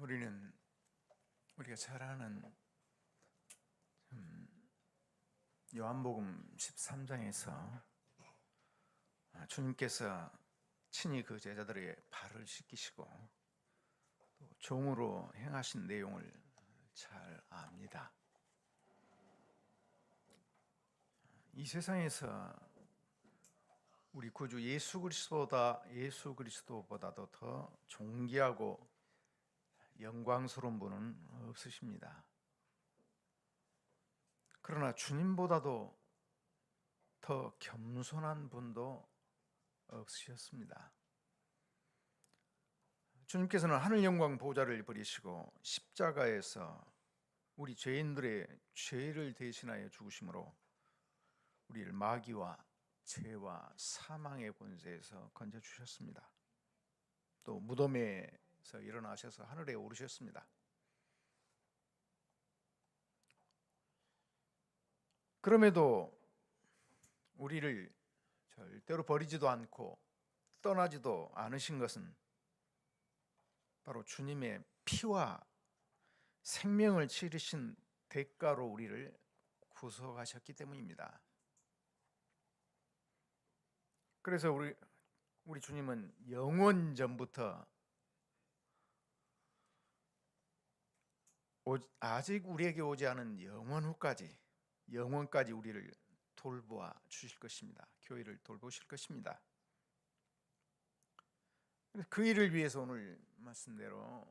우리가 잘 아는 요한복음 13장에서 주님께서 친히 그 제자들의 발을 씻기시고 또 종으로 행하신 내용을 잘 압니다. 이 세상에서 우리 구주 예수 그리스도보다도 더 존귀하고 영광스러운 분은 없으십니다. 그러나 주님보다도 더 겸손한 분도 없으셨습니다. 주님께서는 하늘 영광 보좌를 버리시고 십자가에서 우리 죄인들의 죄를 대신하여 죽으심으로 우리를 마귀와 죄와 사망의 권세에서 건져주셨습니다. 또 무덤에서 일어나셔서 하늘에 오르셨습니다. 그럼에도 우리를 절대로 버리지도 않고 떠나지도 않으신 것은 바로 주님의 피와 생명을 치르신 대가로 우리를 구속하셨기 때문입니다. 그래서 우리 주님은 영원 전부터 아직 우리에게 오지 않은 영원까지 우리를 돌보아 주실 것입니다. 교회를 돌보실 것입니다. 그 일을 위해서 오늘 말씀대로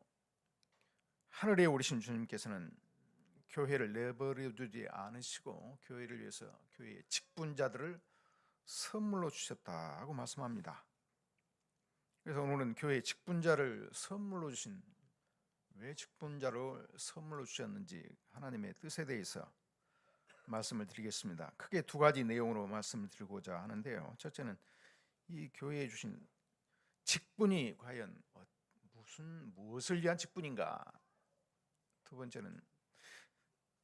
하늘에 오르신 주님께서는 교회를 내버려 두지 않으시고 교회를 위해서 교회의 직분자들을 선물로 주셨다고 말씀합니다. 그래서 오늘은 교회의 직분자를 선물로 주신, 왜 직분자를 선물로 주셨는지 하나님의 뜻에 대해서 말씀을 드리겠습니다. 크게 두 가지 내용으로 말씀을 드리고자 하는데요. 첫째는 이 교회에 주신 직분이 과연 무엇을 위한 직분인가? 두 번째는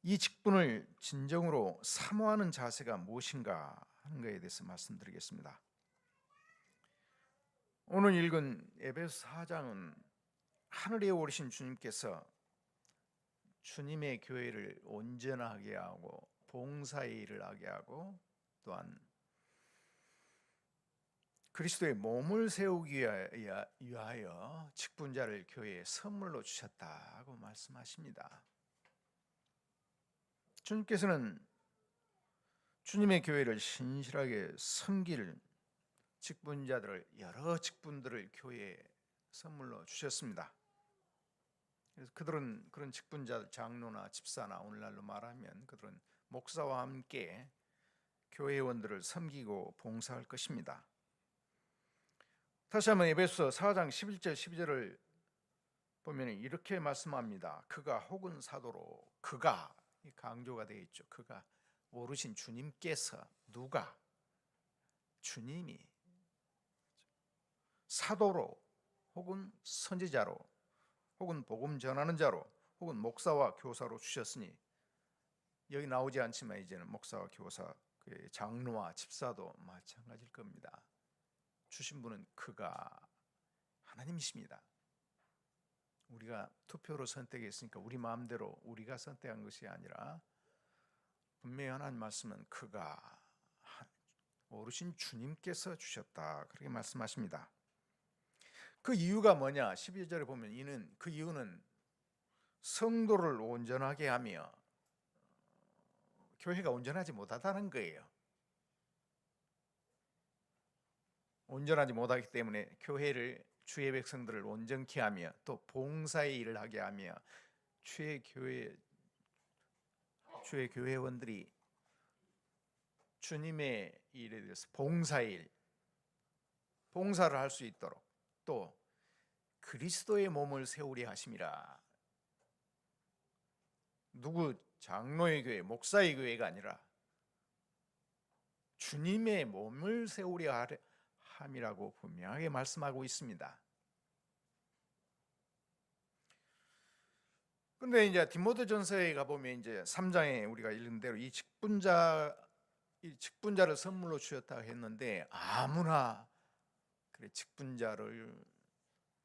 이 직분을 진정으로 사모하는 자세가 무엇인가 하는 것에 대해서 말씀드리겠습니다. 오늘 읽은 에베소 4장은 하늘에 오르신 주님께서 주님의 교회를 온전하게 하고 봉사의 일을 하게 하고 또한 그리스도의 몸을 세우기 위하여 직분자를 교회에 선물로 주셨다고 말씀하십니다. 주님께서는 주님의 교회를 신실하게 섬길 여러 직분들을 교회에 선물로 주셨습니다. 그래서 그들은 그런 직분자, 장로나 집사나 오늘날로 말하면 그들은 목사와 함께 교회원들을 섬기고 봉사할 것입니다. 다시 한번 에베소 4장 11절 12절을 보면 이렇게 말씀합니다. 그가 혹은 사도로, 그가 강조가 되어 있죠. 그가 오르신 주님께서, 누가? 주님이 사도로 혹은 선지자로 혹은 복음 전하는 자로 혹은 목사와 교사로 주셨으니, 여기 나오지 않지만 이제는 목사와 교사, 장로와 집사도 마찬가지일 겁니다. 주신 분은 그가 하나님이십니다. 우리가 투표로 선택했으니까 우리 마음대로 우리가 선택한 것이 아니라 분명히 하나님 말씀은 그가 오르신 주님께서 주셨다, 그렇게 말씀하십니다. 그 이유가 뭐냐? 12절에 보면 그 이유는 성도를 온전하게 하며, 교회가 온전하지 못하다는 거예요. 온전하지 못하기 때문에 교회를, 주의 백성들을 온전케 하며 또 봉사의 일을 하게 하며 주의 교회원들이 주님의 일에 대해서 봉사를 할 수 있도록 또 그리스도의 몸을 세우려 하심이라. 누구 장로의 교회, 목사의 교회가 아니라 주님의 몸을 세우려 함이라고 분명하게 말씀하고 있습니다. 근데 이제 디모데전서에 가보면 이제 3장에 우리가 읽은 대로 이 직분자를 선물로 주셨다고 했는데, 아무나 직분자를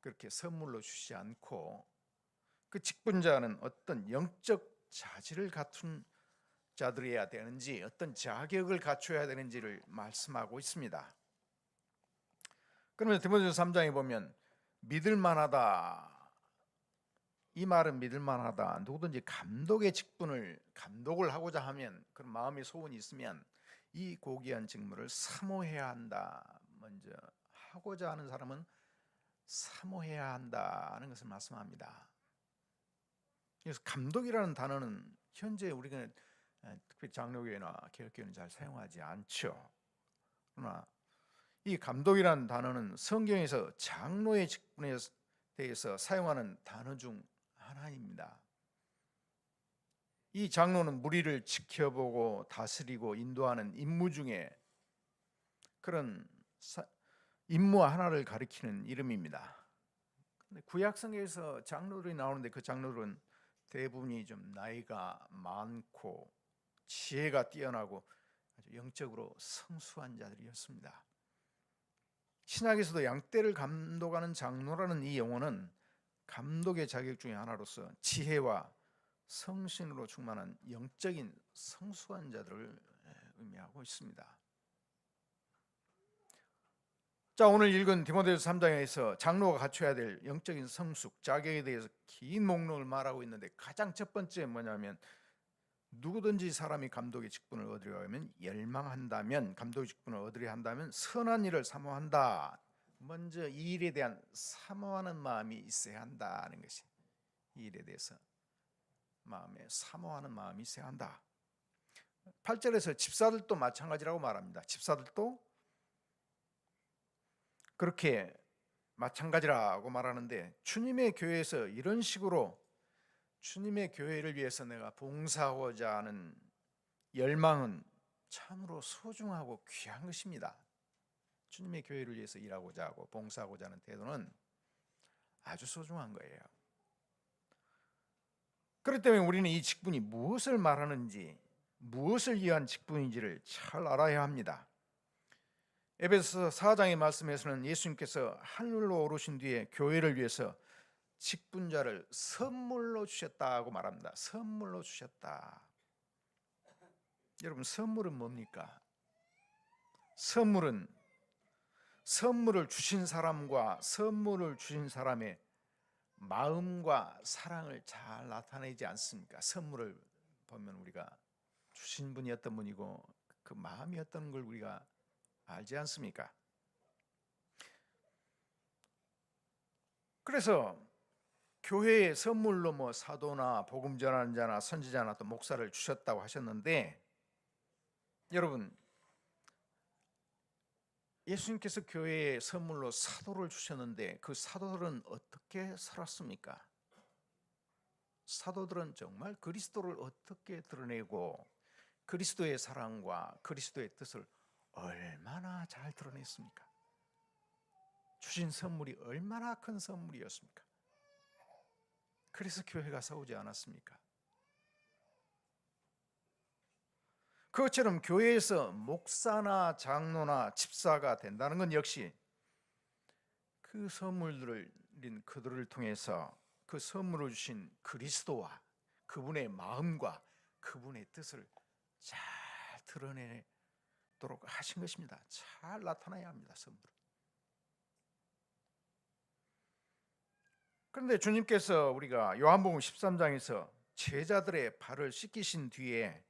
그렇게 선물로 주시지 않고 그 직분자는 어떤 영적 자질을 갖춘 자들이어야 되는지, 어떤 자격을 갖춰야 되는지를 말씀하고 있습니다. 그러면 디모데후서 3장에 보면 믿을 만하다, 이 말은 믿을 만하다. 누구든지 감독을 하고자 하면, 그런 마음의 소원이 있으면 이 고귀한 직무를 사모해야 한다. 먼저 하고자 하는 사람은 사모해야 한다는 것을 말씀합니다. 그래서 감독이라는 단어는 현재 우리가 특히 장로교회나 개혁교회는 잘 사용하지 않죠. 그러나 이 감독이라는 단어는 성경에서 장로의 직분에 대해서 사용하는 단어 중 하나입니다. 이 장로는 무리를 지켜보고 다스리고 인도하는 임무 중에 그런 임무 하나를 가리키는 이름입니다. 근데 구약성경에서 장로들이 나오는데 그 장로들은 대부분이 좀 나이가 많고 지혜가 뛰어나고 아주 영적으로 성숙한 자들이었습니다. 신약에서도 양떼를 감독하는 장로라는 이 용어는 감독의 자격 중에 하나로서 지혜와 성신으로 충만한 영적인 성숙한 자들을 의미하고 있습니다. 자, 오늘 읽은 디모데후서 3장에서 장로가 갖춰야 될 영적인 성숙, 자격에 대해서 긴 목록을 말하고 있는데 가장 첫 번째 뭐냐면 누구든지 사람이 감독의 직분을 얻으려 하면 열망한다면, 감독의 직분을 얻으려 한다면 선한 일을 사모한다. 먼저 이 일에 대한 사모하는 마음이 있어야 한다는 것이, 이 일에 대해서 마음에 사모하는 마음이 있어야 한다. 8절에서 집사들도 마찬가지라고 말합니다. 집사들도 그렇게 마찬가지라고 말하는데, 주님의 교회에서 이런 식으로 주님의 교회를 위해서 내가 봉사하고자 하는 열망은 참으로 소중하고 귀한 것입니다. 주님의 교회를 위해서 일하고자 하고 봉사하고자 하는 태도는 아주 소중한 거예요. 그렇기 때문에 우리는 이 직분이 무엇을 말하는지, 무엇을 위한 직분인지를 잘 알아야 합니다. 에베소서 4장의 말씀에서는 예수님께서 하늘로 오르신 뒤에 교회를 위해서 직분자를 선물로 주셨다고 말합니다. 선물로 주셨다. 여러분, 선물은 뭡니까? 선물은 선물을 주신 사람과 선물을 주신 사람의 마음과 사랑을 잘 나타내지 않습니까? 선물을 보면 우리가 주신 분이 어떤 분이고 그 마음이 어떤 걸 우리가 알지 않습니까? 그래서 교회의 선물로 뭐 사도나 복음 전하는 자나 선지자나 또 목사를 주셨다고 하셨는데, 여러분, 예수님께서 교회에 선물로 사도를 주셨는데 그 사도들은 어떻게 살았습니까? 사도들은 정말 그리스도를 어떻게 드러내고 그리스도의 사랑과 그리스도의 뜻을 얼마나 잘 드러냈습니까? 주신 선물이 얼마나 큰 선물이었습니까? 그래서 교회가 싸우지 않았습니까? 그것처럼 교회에서 목사나 장로나 집사가 된다는 건 역시 그 선물들을 그들을 통해서 그 선물을 주신 그리스도와 그분의 마음과 그분의 뜻을 잘 드러내도록 하신 것입니다. 잘 나타나야 합니다, 선물은. 그런데 주님께서 우리가 요한복음 13장에서 제자들의 발을 씻기신 뒤에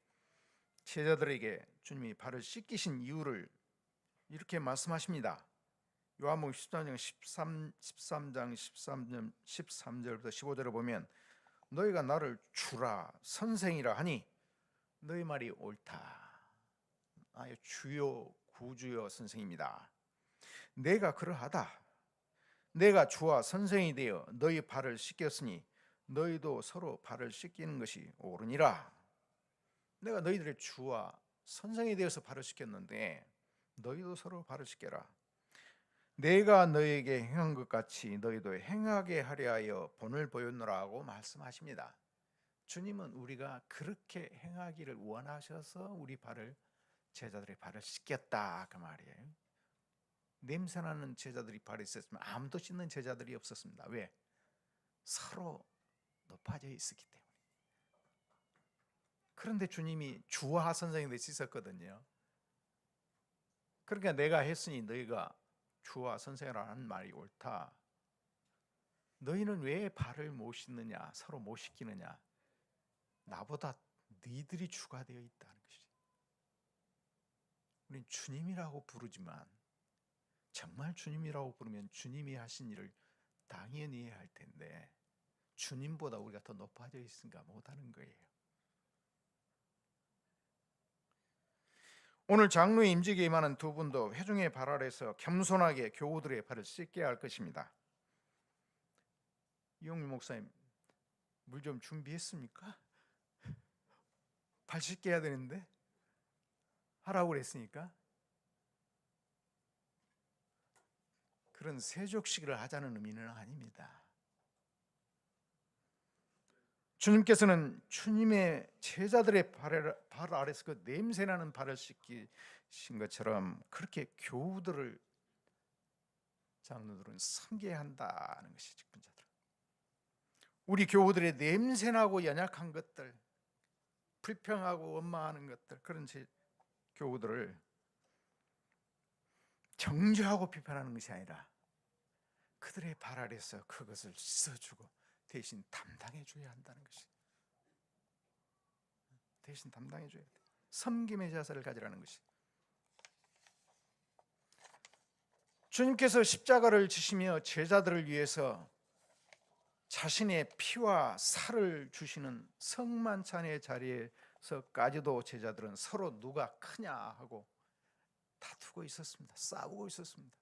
제자들에게 주님이 발을 씻기신 이유를 이렇게 말씀하십니다. 요한복음 13장 13절부터 15절을 보면 너희가 나를 주라 선생이라 하니 너희 말이 옳다. 나의 주요 구주여 선생입니다. 내가 그러하다. 내가 주와 선생이 되어 너희 발을 씻겼으니 너희도 서로 발을 씻기는 것이 옳으니라. 내가 너희들의 주와 선생이 되어서 발을 씻겼는데 너희도 서로 발을 씻겨라. 내가 너희에게 행한 것 같이 너희도 행하게 하려 하여 본을 보였노라고 말씀하십니다. 주님은 우리가 그렇게 행하기를 원하셔서 우리 발을, 제자들의 발을 씻겼다 그 말이에요. 냄새나는 제자들이 발에 있었으면 아무도 씻는 제자들이 없었습니다. 왜? 서로 높아져 있었기 때문에. 그런데 주님이 주와 선생이 되시 있었거든요. 그러니까 내가 했으니 너희가 주와 선생이라는 말이 옳다. 너희는 왜 발을 못 씻느냐, 서로 못 씻기느냐. 나보다 너희들이 주가 되어 있다는 것이죠. 우리는 주님이라고 부르지만 정말 주님이라고 부르면 주님이 하신 일을 당연히 해야 할 텐데 주님보다 우리가 더 높아져 있은가 못하는 거예요. 오늘 장로의 임직에 임하는 두 분도 회중의 발 아래서 겸손하게 교우들의 발을 씻게 할 것입니다. 이용민 목사님, 물 좀 준비했습니까? 발 씻게 해야 되는데 하라고 그랬으니까. 그런 세족식을 하자는 의미는 아닙니다. 주님께서는 주님의 제자들의 발 아래서 그 냄새나는 발을 씻기신 것처럼 그렇게 교우들을 장로들은 섬겨야 한다는 것이 직분자들. 우리 교우들의 냄새나고 연약한 것들, 불평하고 원망하는 것들, 그런 교우들을 정죄하고 비판하는 것이 아니라 그들의 발 아래서 그것을 씻어주고 대신 담당해 줘야 한다는 것이. 대신 담당해 줘야 돼. 섬김의 자세를 가지라는 것이. 주님께서 십자가를 지시며 제자들을 위해서 자신의 피와 살을 주시는 성만찬의 자리에서까지도 제자들은 서로 누가 크냐 하고 다투고 있었습니다. 싸우고 있었습니다.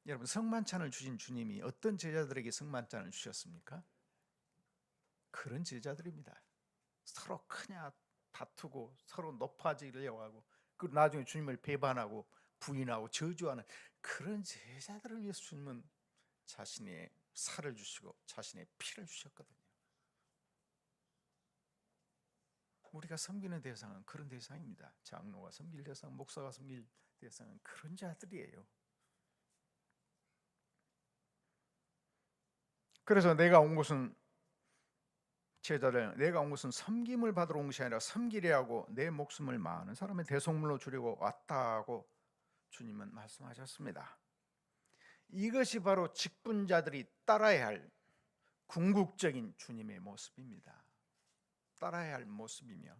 여러분, 성만찬을 주신 주님이 어떤 제자들에게 성만찬을 주셨습니까? 그런 제자들입니다. 서로 크냐 다투고 서로 높아지려고 하고 그 나중에 주님을 배반하고 부인하고 저주하는 그런 제자들을 위해서 주님은 자신의 살을 주시고 자신의 피를 주셨거든요. 우리가 섬기는 대상은 그런 대상입니다. 장로가 섬길 대상, 목사가 섬길 대상은 그런 자들이에요. 그래서 내가 온 곳은 섬김을 받으러 온 것이 아니라 섬기려 하고 내 목숨을 많은 사람의 대속물로 주려고 왔다고 주님은 말씀하셨습니다. 이것이 바로 직분자들이 따라야 할 궁극적인 주님의 모습입니다. 따라야 할 모습이며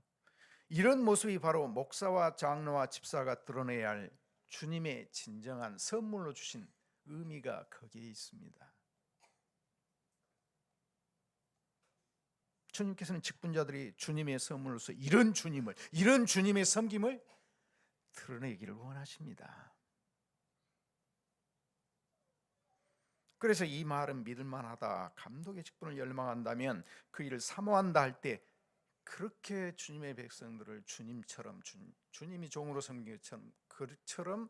이런 모습이 바로 목사와 장로와 집사가 드러내야 할 주님의 진정한 선물로 주신 의미가 거기에 있습니다. 주님께서는 직분자들이 주님의 선물로서 이런 주님의 섬김을 드러내기를 원하십니다. 그래서 이 말은 믿을만하다, 감독의 직분을 열망한다면 그 일을 사모한다 할 때 그렇게 주님의 백성들을 주님처럼 주님이 종으로 섬긴 것처럼 그처럼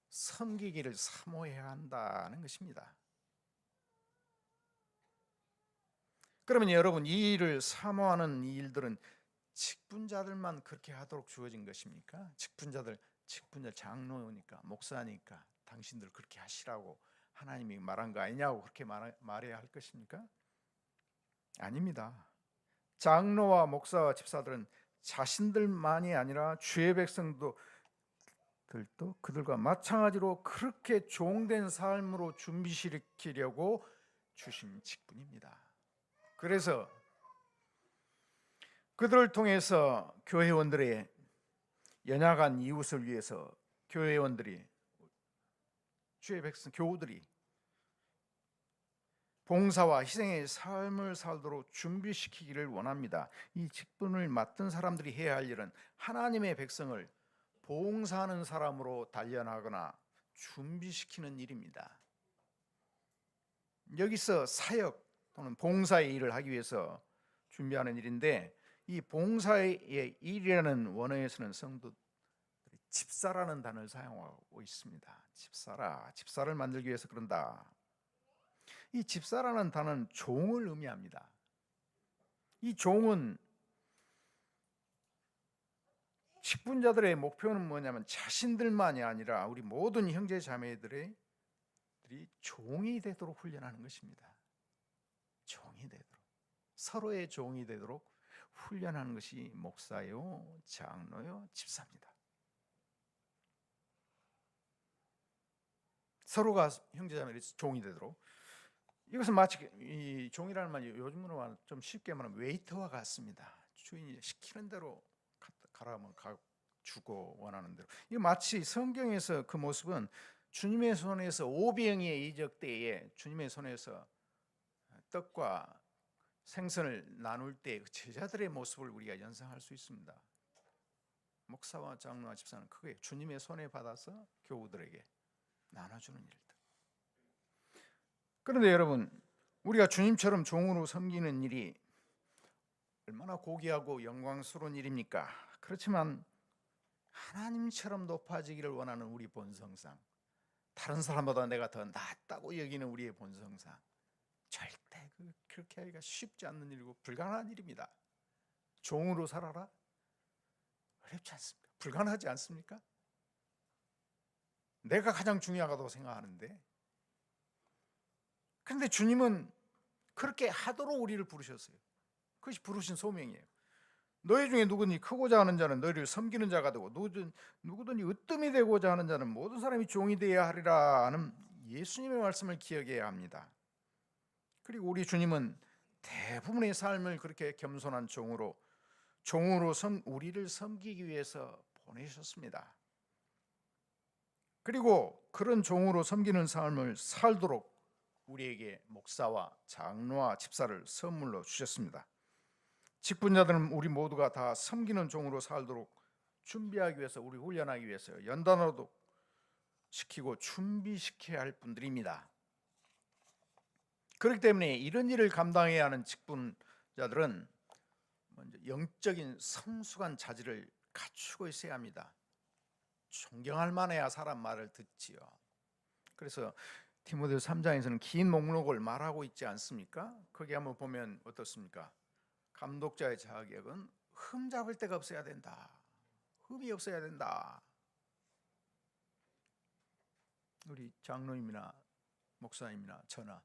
섬기기를 사모해야 한다는 것입니다. 그러면 여러분, 이 일을 사모하는 이 일들은 직분자들만 그렇게 하도록 주어진 것입니까? 직분자 장로니까 목사니까 당신들 그렇게 하시라고 하나님이 말한 거 아니냐고 그렇게 말해야 할 것입니까? 아닙니다. 장로와 목사와 집사들은 자신들만이 아니라 주의 백성들도 그들과 마찬가지로 그렇게 종된 삶으로 준비시키려고 주신 직분입니다. 그래서 그들을 통해서 교회원들의 연약한 이웃을 위해서 교회원들이 주의 백성 교우들이 봉사와 희생의 삶을 살도록 준비시키기를 원합니다. 이 직분을 맡은 사람들이 해야 할 일은 하나님의 백성을 봉사하는 사람으로 단련하거나 준비시키는 일입니다. 여기서 사역 또는 봉사의 일을 하기 위해서 준비하는 일인데 이 봉사의 일이라는 원어에서는 성도들이 집사라는 단어를 사용하고 있습니다. 집사를 만들기 위해서 그런다. 이 집사라는 단어는 종을 의미합니다. 이 종은 직분자들의 목표는 뭐냐면 자신들만이 아니라 우리 모든 형제 자매들이 종이 되도록 훈련하는 것입니다. 종이 되도록, 서로의 종이 되도록 훈련하는 것이 목사요, 장로요, 집사입니다. 서로가 형제자매의 종이 되도록. 이것은 마치 이 종이라는 말이 요즘으로 좀 쉽게 말하면 웨이터와 같습니다. 주인이 시키는 대로 가라면 주고 원하는 대로. 이거 마치 성경에서 그 모습은 주님의 손에서 오병이의 이적 때에 주님의 손에서 떡과 생선을 나눌 때 그 제자들의 모습을 우리가 연상할 수 있습니다. 목사와 장로와 집사는 크게 주님의 손에 받아서 교우들에게 나눠주는 일들. 그런데 여러분, 우리가 주님처럼 종으로 섬기는 일이 얼마나 고귀하고 영광스러운 일입니까? 그렇지만 하나님처럼 높아지기를 원하는 우리 본성상, 다른 사람보다 내가 더 낫다고 여기는 우리의 본성상 절대 그렇게 하기가 쉽지 않는 일이고 불가능한 일입니다. 종으로 살아라? 어렵지 않습니까? 불가능하지 않습니까? 내가 가장 중요하다고 생각하는데, 그런데 주님은 그렇게 하도록 우리를 부르셨어요. 그것이 부르신 소명이에요. 너희 중에 누구든지 크고자 하는 자는 너희를 섬기는 자가 되고 누구든지 으뜸이 되고자 하는 자는 모든 사람이 종이 되어야 하리라 하는 예수님의 말씀을 기억해야 합니다. 그리고 우리 주님은 대부분의 삶을 그렇게 겸손한 종으로 우리를 섬기기 위해서 보내셨습니다. 그리고 그런 종으로 섬기는 삶을 살도록 우리에게 목사와 장로와 집사를 선물로 주셨습니다. 직분자들은 우리 모두가 다 섬기는 종으로 살도록 준비하기 위해서, 우리 훈련하기 위해서 연단으로도 시키고 준비시켜야 할 분들입니다. 그렇기 때문에 이런 일을 감당해야 하는 직분자들은 먼저 영적인 성숙한 자질을 갖추고 있어야 합니다. 존경할 만해야 사람 말을 듣지요. 그래서 디모데후서 3장에서는 긴 목록을 말하고 있지 않습니까? 거기 한번 보면 어떻습니까? 감독자의 자격은 흠잡을 데가 없어야 된다. 흠이 없어야 된다. 우리 장로님이나 목사님이나 저나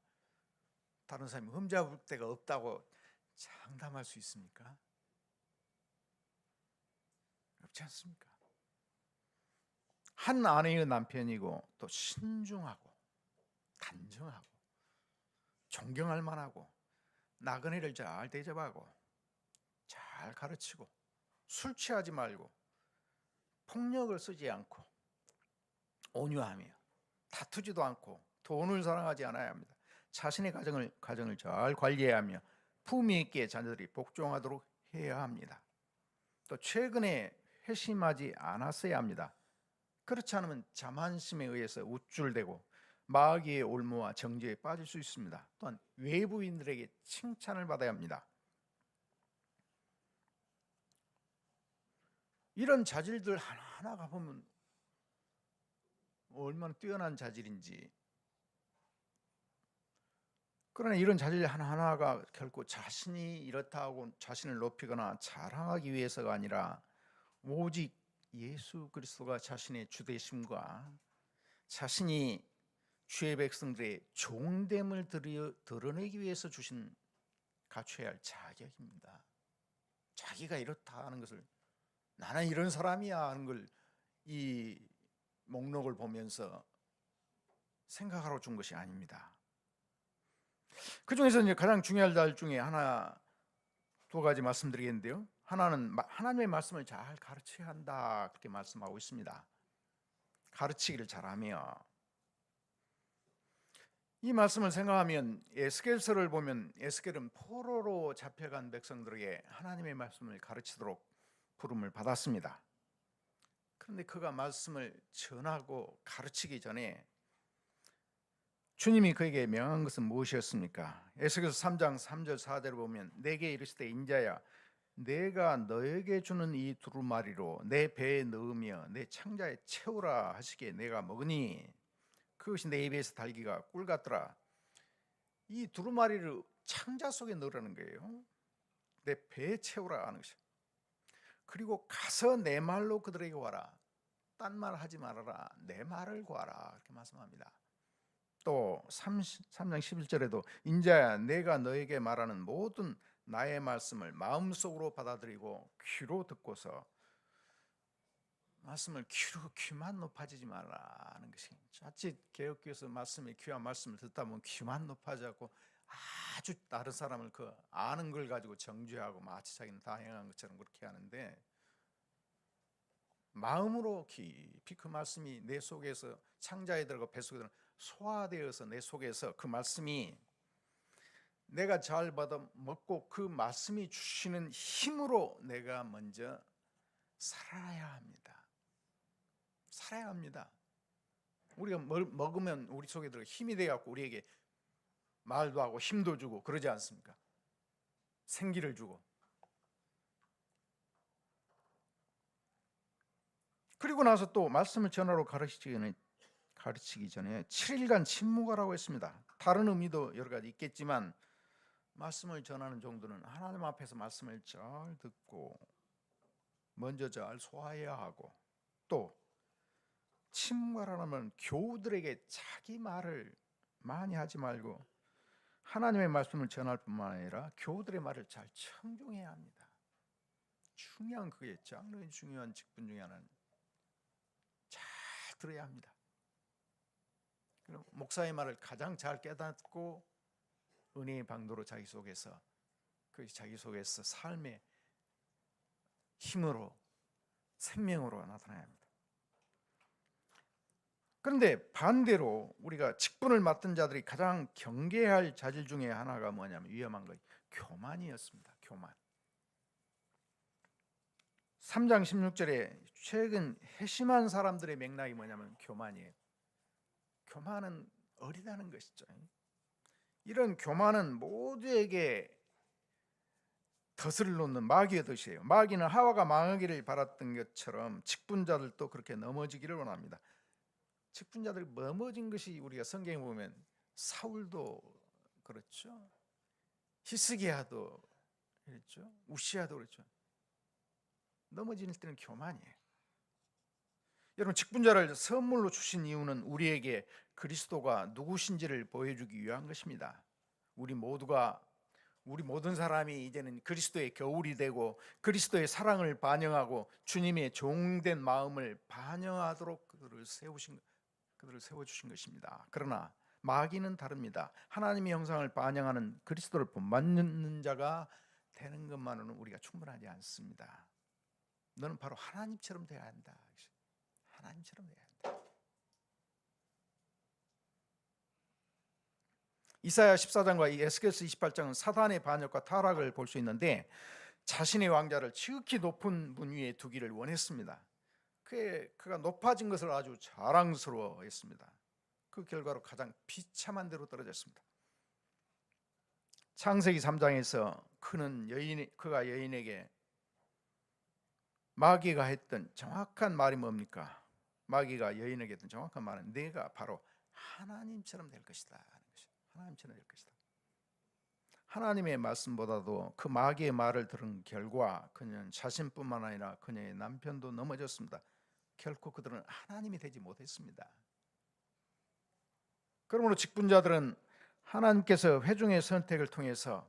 다른 사람이 흠잡을 데가 없다고 장담할 수 있습니까? 없지 않습니까? 한 아내의 남편이고 또 신중하고 단정하고 존경할 만하고 나그네를 잘 대접하고 잘 가르치고 술 취하지 말고 폭력을 쓰지 않고 온유하며 다투지도 않고 돈을 사랑하지 않아야 합니다. 자신의 가정을 잘 관리해야 하며 품위 있게 자녀들이 복종하도록 해야 합니다. 또 최근에 회심하지 않았어야 합니다. 그렇지 않으면 자만심에 의해서 우쭐대고 마귀의 올무와 정죄에 빠질 수 있습니다. 또한 외부인들에게 칭찬을 받아야 합니다. 이런 자질들 하나하나가 보면 얼마나 뛰어난 자질인지. 그러나 이런 자질 하나하나가 결코 자신이 이렇다고 자신을 높이거나 자랑하기 위해서가 아니라 오직 예수 그리스도가 자신의 주되심과 자신이 주의 백성들의 종됨을 드러내기 위해서 주신 갖춰야 할 자격입니다. 자기가 이렇다 하는 것을, 나는 이런 사람이야 하는 걸 이 목록을 보면서 생각하러 준 것이 아닙니다. 그 중에서 이제 가장 중요한 날 중에 두 가지 말씀드리겠는데요. 하나는 하나님의 말씀을 잘 가르쳐야 한다, 그렇게 말씀하고 있습니다. 가르치기를 잘하며, 이 말씀을 생각하면 에스겔서를 보면 에스겔은 포로로 잡혀간 백성들에게 하나님의 말씀을 가르치도록 부름을 받았습니다. 그런데 그가 말씀을 전하고 가르치기 전에 주님이 그에게 명한 것은 무엇이었습니까? 에스겔서 3장 3절 4절을 보면 내게 이르시되 인자야 내가 너에게 주는 이 두루마리로 내 배에 넣으며 내 창자에 채우라 하시기에 내가 먹으니 그것이 내 입에서 달기가 꿀 같더라. 이 두루마리를 창자 속에 넣으라는 거예요. 내 배에 채우라 하는 것이죠. 그리고 가서 내 말로 그들에게 와라. 딴 말 하지 말아라. 내 말을 구하라. 이렇게 말씀합니다. 또 3장 11절에도 인자야 내가 너에게 말하는 모든 나의 말씀을 마음속으로 받아들이고 귀로 듣고서 말씀을 귀만 높아지지 말라는 것이 자칫 개혁교에서 말씀에 귀한 말씀을 듣다 보면 귀만 높아지고 아주 다른 사람을 그 아는 걸 가지고 정죄하고 마치 자기는 다 행한 것처럼 그렇게 하는데 마음으로 깊이 그 말씀이 내 속에서 창자에 들어가고 뱃속에 들어가 소화되어서 내 속에서 그 말씀이 내가 잘 받아 먹고 그 말씀이 주시는 힘으로 내가 먼저 살아야 합니다. 살아야 합니다. 우리가 먹으면 우리 속에 들어가 힘이 되어갖고 우리에게 말도 하고 힘도 주고 그러지 않습니까? 생기를 주고. 그리고 나서 또 말씀을 전하러 가르치기 전에 7일간 침묵하라고 했습니다. 다른 의미도 여러 가지 있겠지만 말씀을 전하는 정도는 하나님 앞에서 말씀을 잘 듣고 먼저 잘 소화해야 하고, 또 침묵하라면 교우들에게 자기 말을 많이 하지 말고 하나님의 말씀을 전할 뿐만 아니라 교우들의 말을 잘 청중해야 합니다. 중요한 그게 장로의 중요한 직분 중에 하나는 잘 들어야 합니다. 그럼 목사의 말을 가장 잘 깨닫고 은혜의 방도로 자기 속에서 삶의 힘으로 생명으로 나타나야 합니다. 그런데 반대로 우리가 직분을 맡은 자들이 가장 경계할 자질 중에 하나가 뭐냐면 위험한 것, 교만이었습니다. 교만. 3장 16절에 최근 회심한 사람들의 맥락이 뭐냐면 교만이에요. 교만은 어리다는 것이죠. 이런 교만은 모두에게 덫을 놓는 마귀의 덫이에요. 마귀는 하와가 망하기를 바랐던 것처럼 직분자들도 그렇게 넘어지기를 원합니다. 직분자들이 넘어진 것이 우리가 성경에 보면 사울도 그렇죠. 히스기야도 그렇죠. 우시야도 그렇죠. 넘어질 때는 교만이에요. 여러분, 직분자를 선물로 주신 이유는 우리에게 그리스도가 누구신지를 보여주기 위한 것입니다. 우리 모든 사람이 이제는 그리스도의 겨울이 되고 그리스도의 사랑을 반영하고 주님의 종된 마음을 반영하도록 그들을 세워주신 것입니다. 그러나 마귀는 다릅니다. 하나님의 형상을 반영하는 그리스도를 본받는 자가 되는 것만으로는 우리가 충분하지 않습니다. 너는 바로 하나님처럼 되어야 한다. 하나님처럼 되어야 한다. 이사야 14장과 에스겔서 28장은 사단의 반역과 타락을 볼 수 있는데 자신의 왕자를 지극히 높은 분 위에 두기를 원했습니다. 그가 높아진 것을 아주 자랑스러워했습니다. 그 결과로 가장 비참한 대로 떨어졌습니다. 창세기 3장에서 그가 여인에게 마귀가 했던 정확한 말이 뭡니까? 마귀가 여인에게 했던 정확한 말은 네가 바로 하나님처럼 될 것이다 하는 것이. 하나님처럼 될 것이다. 하나님의 말씀보다도 그 마귀의 말을 들은 결과 그녀는 자신뿐만 아니라 그녀의 남편도 넘어졌습니다. 결코 그들은 하나님이 되지 못했습니다. 그러므로 직분자들은 하나님께서 회중의 선택을 통해서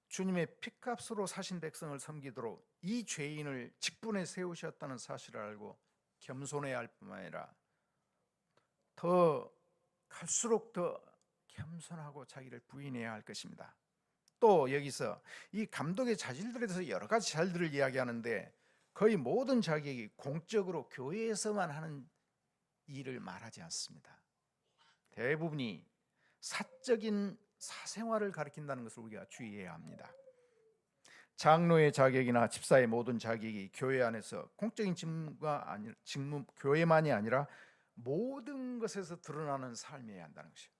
주님의 피값으로 사신 백성을 섬기도록 이 죄인을 직분에 세우셨다는 사실을 알고 겸손해야 할 뿐만 아니라 갈수록 더 겸손하고 자기를 부인해야 할 것입니다. 또 여기서 이 감독의 자질들에 대해서 여러 가지 자질들을 이야기하는데 거의 모든 자격이 공적으로 교회에서만 하는 일을 말하지 않습니다. 대부분이 사적인 사생활을 가리킨다는 것을 우리가 주의해야 합니다. 장로의 자격이나 집사의 모든 자격이 교회 안에서 공적인 직무 교회만이 아니라 모든 것에서 드러나는 삶이어야 한다는 것이에요.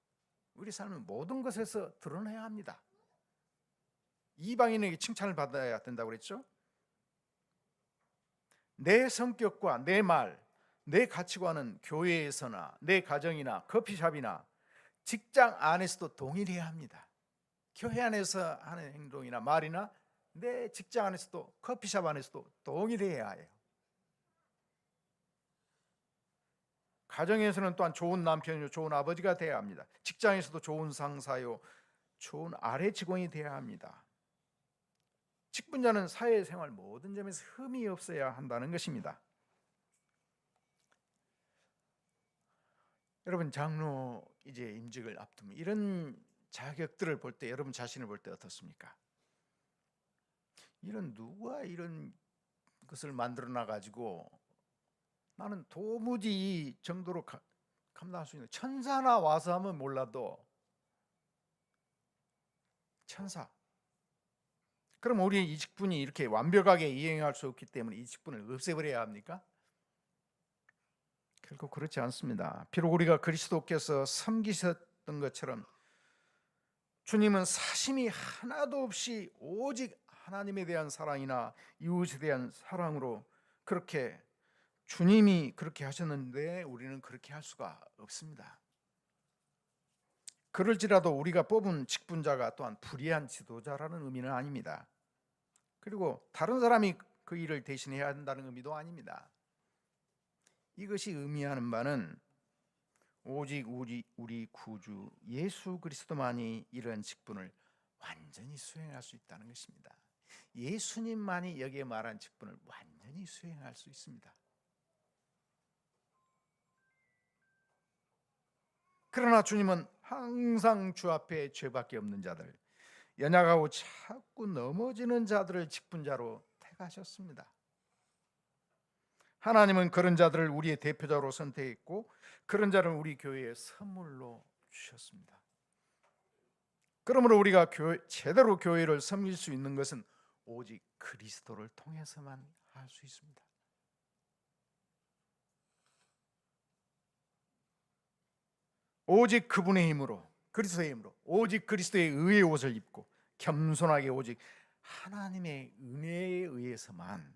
우리 삶은 모든 것에서 드러나야 합니다. 이방인에게 칭찬을 받아야 된다고 그랬죠. 내 성격과 내 말, 내 가치관은 교회에서나 내 가정이나 커피숍이나 직장 안에서도 동일해야 합니다. 교회 안에서 하는 행동이나 말이나 내 직장 안에서도 커피숍 안에서도 동일해야 해요. 가정에서는 또한 좋은 남편이요, 좋은 아버지가 되어야 합니다. 직장에서도 좋은 상사요, 좋은 아래 직원이 되어야 합니다. 직분자는 사회생활 모든 점에서 흠이 없어야 한다는 것입니다. 여러분, 장로 이제 임직을 앞두면 이런 자격들을 볼 때 여러분 자신을 볼 때 어떻습니까? 이런 누가 이런 것을 만들어 놔 가지고 나는 도무지 이 정도로 감당할 수 있는, 천사나 와서 하면 몰라도 천사. 그럼 우리 이 직분이 이렇게 완벽하게 이행할 수 없기 때문에 이 직분을 없애버려야 합니까? 결코 그렇지 않습니다. 비록 우리가 그리스도께서 섬기셨던 것처럼 주님은 사심이 하나도 없이 오직 하나님에 대한 사랑이나 이웃에 대한 사랑으로 그렇게 주님이 그렇게 하셨는데 우리는 그렇게 할 수가 없습니다. 그럴지라도 우리가 뽑은 직분자가 또한 불의한 지도자라는 의미는 아닙니다. 그리고 다른 사람이 그 일을 대신해야 한다는 의미도 아닙니다. 이것이 의미하는 바는 오직 우리 구주 예수 그리스도만이 이런 직분을 완전히 수행할 수 있다는 것입니다. 예수님만이 여기에 말한 직분을 완전히 수행할 수 있습니다. 그러나 주님은 항상 주 앞에 죄밖에 없는 자들, 연약하고 자꾸 넘어지는 자들을 직분자로 택하셨습니다. 하나님은 그런 자들을 우리의 대표자로 선택했고 그런 자를 우리 교회에 선물로 주셨습니다. 그러므로 우리가 제대로 교회를 섬길 수 있는 것은 오직 그리스도를 통해서만 할 수 있습니다. 오직 그분의 힘으로, 그리스도의 힘으로, 오직 그리스도의 의의 옷을 입고 겸손하게 오직 하나님의 은혜에 의해서만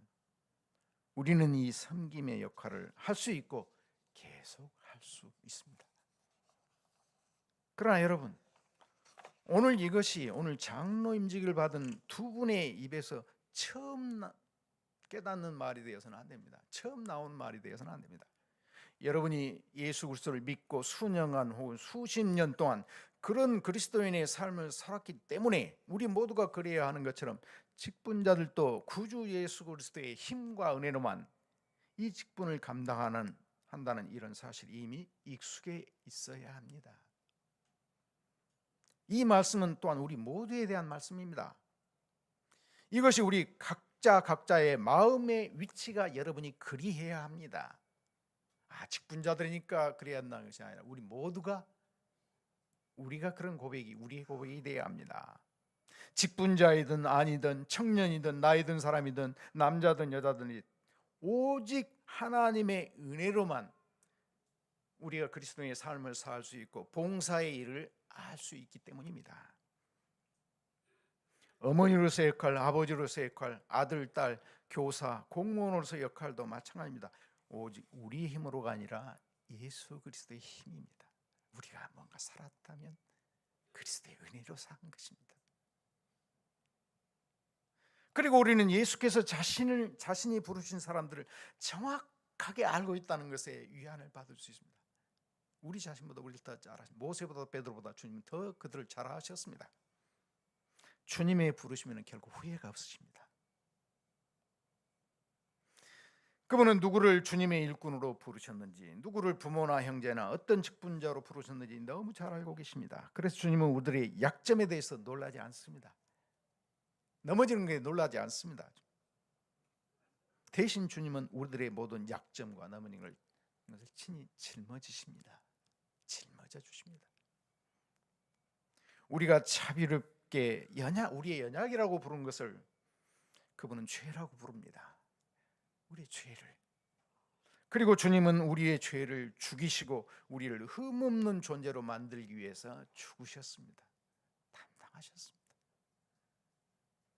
우리는 이 섬김의 역할을 할 수 있고 계속 할 수 있습니다. 그러나 여러분, 오늘 장로 임직을 받은 두 분의 입에서 처음 깨닫는 말이 되어서는 안 됩니다. 처음 나온 말이 되어서는 안 됩니다. 여러분이 예수 그리스도를 믿고 수년간 혹은 수십 년 동안 그런 그리스도인의 삶을 살았기 때문에 우리 모두가 그래야 하는 것처럼 직분자들도 구주 예수 그리스도의 힘과 은혜로만 이 직분을 한다는 이런 사실이 이미 익숙해 있어야 합니다. 이 말씀은 또한 우리 모두에 대한 말씀입니다. 이것이 우리 각자의 마음의 위치가 여러분이 그리해야 합니다. 직분자들이니까 그래야 한다는 것이 아니라 우리 모두가 우리가 그런 고백이 우리의 고백이 되어야 합니다. 직분자이든 아니든 청년이든 나이 든 사람이든 남자든 여자든 오직 하나님의 은혜로만 우리가 그리스도의 삶을 살 수 있고 봉사의 일을 할 수 있기 때문입니다. 어머니로서의 역할, 아버지로서의 역할, 아들, 딸, 교사, 공무원으로서의 역할도 마찬가지입니다. 오직 우리의 힘으로가 아니라 예수 그리스도의 힘입니다. 우리가 뭔가 살았다면 그리스도의 은혜로 산 것입니다. 그리고 우리는 예수께서 자신이 부르신 사람들을 정확하게 알고 있다는 것에 위안을 받을 수 있습니다. 우리 자신보다 우리를 더 잘 아십니다. 모세보다 베드로보다 주님은 더 그들을 잘 아셨습니다. 주님의 부르시면 결국 후회가 없으십니다. 그분은 누구를 주님의 일꾼으로 부르셨는지, 누구를 부모나 형제나 어떤 직분자로 부르셨는지 너무 잘 알고 계십니다. 그래서 주님은 우리들의 약점에 대해서 놀라지 않습니다. 넘어지는 게 놀라지 않습니다. 대신 주님은 우리들의 모든 약점과 넘어지는 것을 친히 짊어지십니다. 짊어져 주십니다. 우리가 자비롭게 우리의 연약이라고 부르는 것을 그분은 죄라고 부릅니다. 우리의 죄를. 그리고 주님은 우리의 죄를 죽이시고 우리를 흠없는 존재로 만들기 위해서 죽으셨습니다. 담당하셨습니다.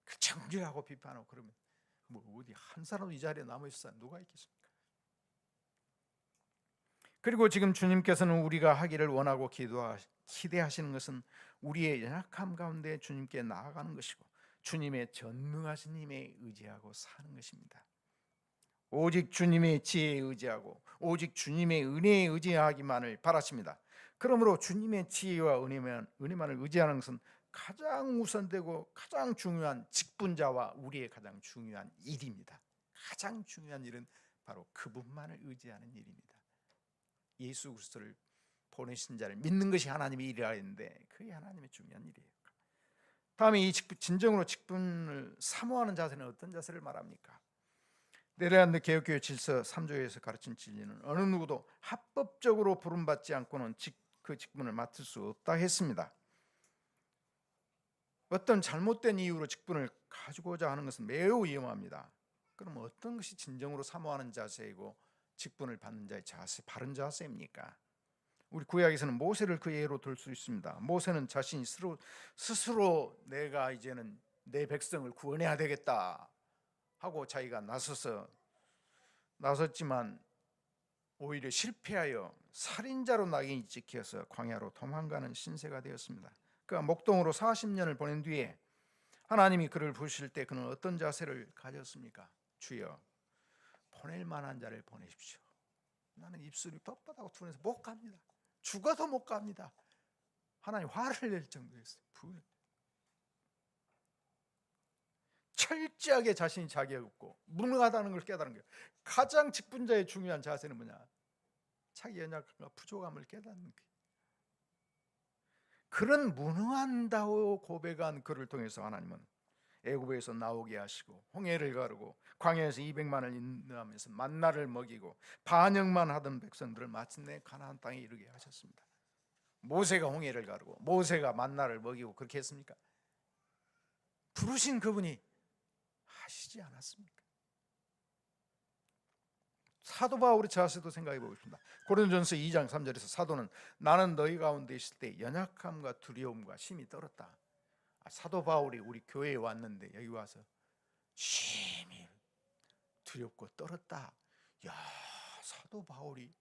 그 정죄하고 비판하고 그러면 어디 한 사람도 이 자리에 남아있을 사람 누가 있겠습니까? 그리고 지금 주님께서는 우리가 하기를 원하고 기대하시는 것은 우리의 연약함 가운데 주님께 나아가는 것이고 주님의 전능하신 힘에 의지하고 사는 것입니다. 오직 주님의 지혜에 의지하고 오직 주님의 은혜에 의지하기만을 바랐습니다. 그러므로 주님의 지혜와 은혜만을 의지하는 것은 가장 우선되고 가장 중요한 직분자와 우리의 가장 중요한 일입니다. 가장 중요한 일은 바로 그분만을 의지하는 일입니다. 예수 그리스도를 보내신 자를 믿는 것이 하나님의 일이라 했는데 그게 하나님의 중요한 일이에요. 다음에 이 진정으로 직분을 사모하는 자세는 어떤 자세를 말합니까? 네덜란드 개혁교회 질서 3조에서 가르친 진리는 어느 누구도 합법적으로 부름받지 않고는 그 직분을 맡을 수 없다 했습니다. 어떤 잘못된 이유로 직분을 가지고자 하는 것은 매우 위험합니다. 그럼 어떤 것이 진정으로 사모하는 자세이고 직분을 받는 자의 자세, 바른 자세입니까? 우리 구약에서는 모세를 그 예로 들 수 있습니다. 모세는 자신이 스스로 내가 이제는 내 백성을 구원해야 되겠다 하고 자기가 나섰지만 오히려 실패하여 살인자로 낙인이 찍혀서 광야로 도망가는 신세가 되었습니다. 그가 목동으로 40년을 보낸 뒤에 하나님이 그를 부르실 때 그는 어떤 자세를 가졌습니까? 주여, 보낼 만한 자를 보내십시오. 나는 입술이 뻣뻣하고 둔해서 못 갑니다. 죽어도 못 갑니다. 하나님 화를 낼 정도였어요. 철저하게 자신이 자격 없고 무능하다는 걸 깨달은 거예요. 가장 직분자의 중요한 자세는 뭐냐? 자기 연약함과 부족함을 깨닫는 거예요. 그런 무능한다고 고백한 그를 통해서 하나님은 애굽에서 나오게 하시고 홍해를 가르고 광야에서 200만을 인도하면서 만나를 먹이고 반역만 하던 백성들을 마침내 가나안 땅에 이르게 하셨습니다. 모세가 홍해를 가르고 모세가 만나를 먹이고 그렇게 했습니까? 부르신 그분이 하시지 않았습니까? 사도 바울의 자세도 생각해 보고 싶습니다. 고린도전서 2장 3절에서 사도는 나는 너희 가운데 있을 때 연약함과 두려움과 심히 떨었다. 사도 바울이 우리 교회에 왔는데 여기 와서 심히 두렵고 떨었다. 야, 사도 바울이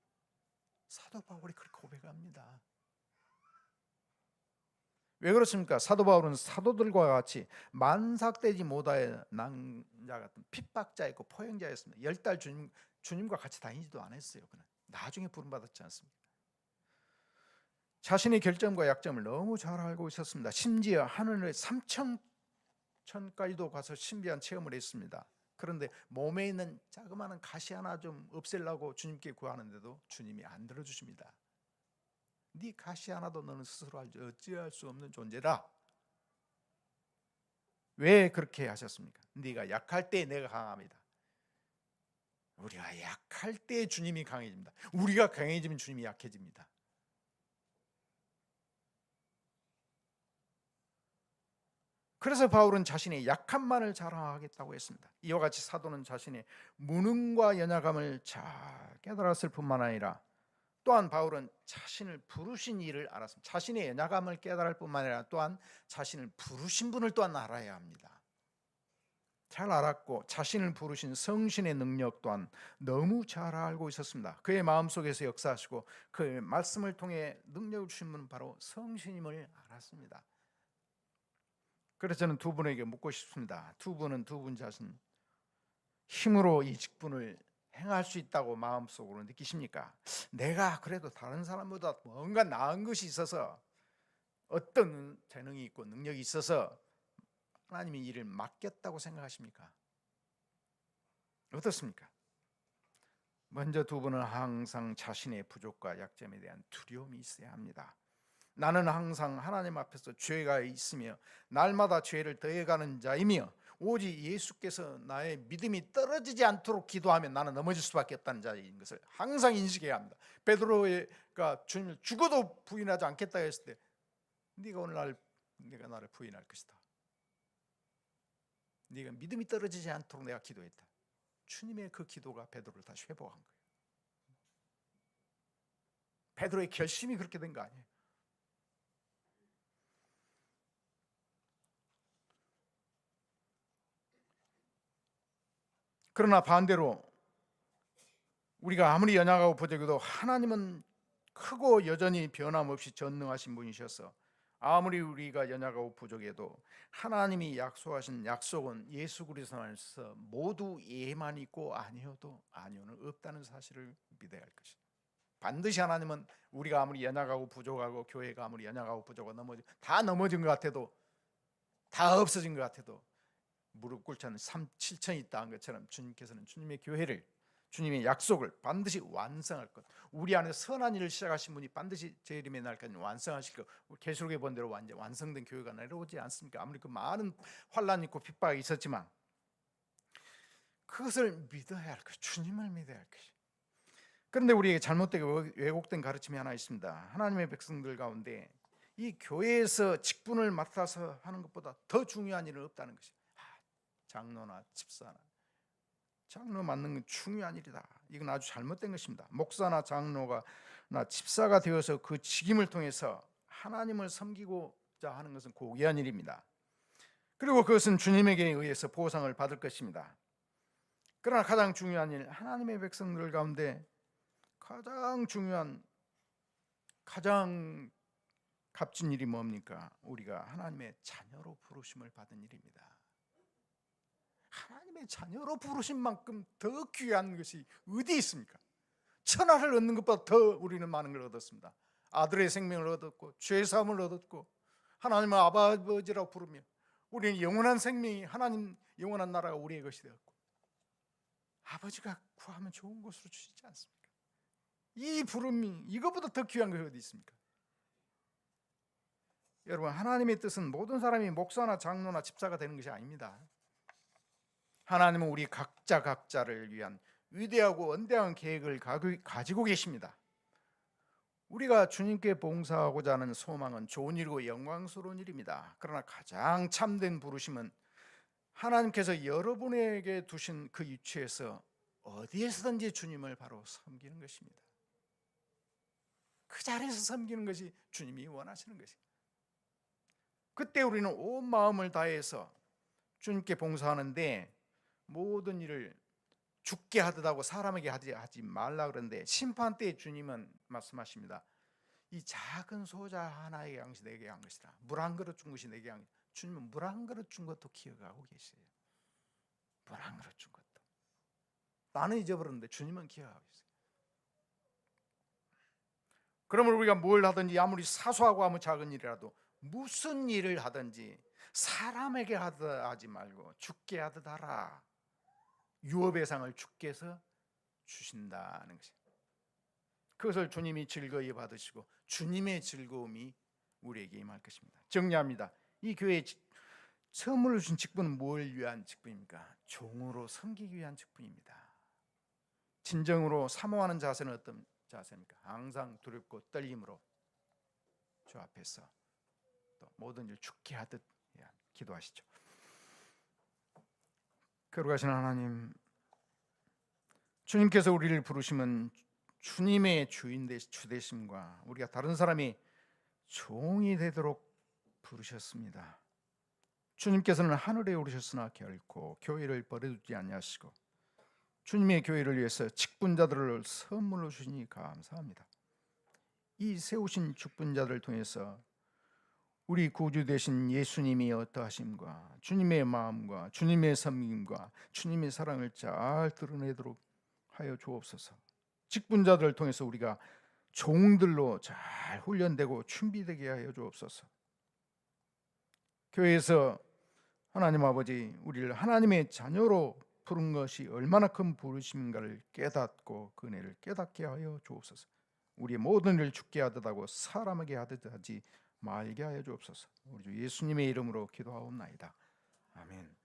그렇게 고백합니다. 왜 그렇습니까? 사도 바울은 사도들과 같이 만삭되지 못하여 낭자 같은 핍박자였고 포행자였습니다. 10달 주님과 같이 다니지도 않았어요. 그는 나중에 부름받았지 않습니까? 자신의 결점과 약점을 너무 잘 알고 있었습니다. 심지어 하늘의 3천까지도 가서 신비한 체험을 했습니다. 그런데 몸에 있는 자그마한 가시 하나 좀 없애려고 주님께 구하는데도 주님이 안 들어주십니다. 네 가시 하나도 너는 스스로 알지 어찌할 수 없는 존재다. 왜 그렇게 하셨습니까? 네가 약할 때 내가 강합니다. 우리가 약할 때 주님이 강해집니다. 우리가 강해지면 주님이 약해집니다. 그래서 바울은 자신의 약함만을 자랑하겠다고 했습니다. 이와 같이 사도는 자신의 무능과 연약함을 잘 깨달았을 뿐만 아니라 또한 바울은 자신을 부르신 일을 알았습니다. 자신의 연약함을 깨달을 뿐만 아니라 또한 자신을 부르신 분을 또한 알아야 합니다. 잘 알았고 자신을 부르신 성신의 능력 또한 너무 잘 알고 있었습니다. 그의 마음속에서 역사하시고 그의 말씀을 통해 능력을 주신 분은 바로 성신임을 알았습니다. 그래서 저는 두 분에게 묻고 싶습니다. 두 분은 두 분 자신 힘으로 이 직분을 행할 수 있다고 마음속으로 느끼십니까? 내가 그래도 다른 사람보다 뭔가 나은 것이 있어서 어떤 재능이 있고 능력이 있어서 하나님이 일을 맡겼다고 생각하십니까? 어떻습니까? 먼저 두 분은 항상 자신의 부족과 약점에 대한 두려움이 있어야 합니다. 나는 항상 하나님 앞에서 죄가 있으며 날마다 죄를 더해가는 자이며 오직 예수께서 나의 믿음이 떨어지지 않도록 기도하면 나는 넘어질 수밖에 없다는 자인 것을 항상 인식해야 합니다. 베드로가 주님을 죽어도 부인하지 않겠다 했을 때 네가 오늘 네가 나를 부인할 것이다. 네가 믿음이 떨어지지 않도록 내가 기도했다. 주님의 그 기도가 베드로를 다시 회복한 거예요. 베드로의 결심이 그렇게 된 거 아니에요. 그러나 반대로 우리가 아무리 연약하고 부족해도 하나님은 크고 여전히 변함없이 전능하신 분이셔서 아무리 우리가 연약하고 부족해도 하나님이 약속하신 약속은 예수 그리스도 안에서 모두 예만 있고 아니어도 아니오는 없다는 사실을 믿어야 할 것입니다. 반드시 하나님은 우리가 아무리 연약하고 부족하고 교회가 아무리 연약하고 부족하고 다 넘어진 것 같아도, 다 없어진 것 같아도 무릎 꿇지 않는 7천이 있다 한 것처럼 주님께서는 주님의 교회를, 주님의 약속을 반드시 완성할 것, 우리 안에 선한 일을 시작하신 분이 반드시 재림의 날까지 완성하실 것. 계시록에 본 대로 완성된 교회가 내려오지 않습니까? 아무리 그 많은 환난이 있고 핍박이 있었지만 그것을 믿어야 할 것, 주님을 믿어야 할 것이. 그런데 우리에게 잘못되게 왜곡된 가르침이 하나 있습니다. 하나님의 백성들 가운데 이 교회에서 직분을 맡아서 하는 것보다 더 중요한 일은 없다는 것이. 장로나 집사나, 장로 맡는 건 중요한 일이다. 이건 아주 잘못된 것입니다. 목사나 장로가 집사가 되어서 그 직임을 통해서 하나님을 섬기고자 하는 것은 고귀한 일입니다. 그리고 그것은 주님에게 의해서 보상을 받을 것입니다. 그러나 가장 중요한 일, 하나님의 백성들 가운데 가장 중요한, 가장 값진 일이 뭡니까? 우리가 하나님의 자녀로 부르심을 받은 일입니다. 하나님의 자녀로 부르신 만큼 더 귀한 것이 어디 있습니까? 천하를 얻는 것보다 더 우리는 많은 걸 얻었습니다. 아들의 생명을 얻었고 죄 사함을 얻었고 하나님을 아버지라고 부르며 우리는 영원한 생명이, 하나님 영원한 나라가 우리의 것이 되었고 아버지가 구하면 좋은 것으로 주시지 않습니까? 이 부름이 이것보다 더 귀한 것이 어디 있습니까? 여러분, 하나님의 뜻은 모든 사람이 목사나 장로나 집사가 되는 것이 아닙니다. 하나님은 우리 각자를 위한 위대하고 원대한 계획을 가지고 계십니다. 우리가 주님께 봉사하고자 하는 소망은 좋은 일이고 영광스러운 일입니다. 그러나 가장 참된 부르심은 하나님께서 여러분에게 두신 그 위치에서 어디에서든지 주님을 바로 섬기는 것입니다. 그 자리에서 섬기는 것이 주님이 원하시는 것입니다. 그때 우리는 온 마음을 다해서 주님께 봉사하는데 모든 일을 죽게 하듯 하고 사람에게 하지 말라 그러는데 심판 때 주님은 말씀하십니다. 이 작은 소자 하나에게 한 것이 내게 한 것이다. 물 한 그릇 준 것이 내게 한 것이다. 주님은 물 한 그릇 준 것도 기억하고 계세요. 물 한 그릇 준 것도. 나는 잊어버렸는데 주님은 기억하고 있어요. 그러면 우리가 뭘 하든지 아무리 사소하고 아무 작은 일이라도 무슨 일을 하든지 사람에게 하지 말고 죽게 하듯 하라. 유업의 상을 주께서 주신다는 것입니다. 그것을 주님이 즐거이 받으시고 주님의 즐거움이 우리에게 임할 것입니다. 정리합니다. 이 교회에 선물을 주신 직분은 뭘 위한 직분입니까? 종으로 섬기기 위한 직분입니다. 진정으로 사모하는 자세는 어떤 자세입니까? 항상 두렵고 떨림으로 주 앞에서 또 모든 일 죽게 하듯 기도하시죠. 거룩하신 하나님, 주님께서 우리를 부르시면 주님의 주 되심과 우리가 다른 사람이 종이 되도록 부르셨습니다. 주님께서는 하늘에 오르셨으나 결코 교회를 버려두지 아니하시고 주님의 교회를 위해서 직분자들을 선물로 주시니 감사합니다. 이 세우신 직분자들을 통해서 우리 구주 되신 예수님이 어떠하심과 주님의 마음과 주님의 섬김과 주님의 사랑을 잘 드러내도록 하여 주옵소서. 직분자들을 통해서 우리가 종들로 잘 훈련되고 준비되게 하여 주옵소서. 교회에서 하나님 아버지, 우리를 하나님의 자녀로 부른 것이 얼마나 큰 부르심인가를 깨닫고 그 은혜를 깨닫게 하여 주옵소서. 우리의 모든 일을 죽게 하듯 하고 사람에게 하듯 하지 말게 하여 주옵소서. 우리 주 예수님의 이름으로 기도하옵나이다. 아멘.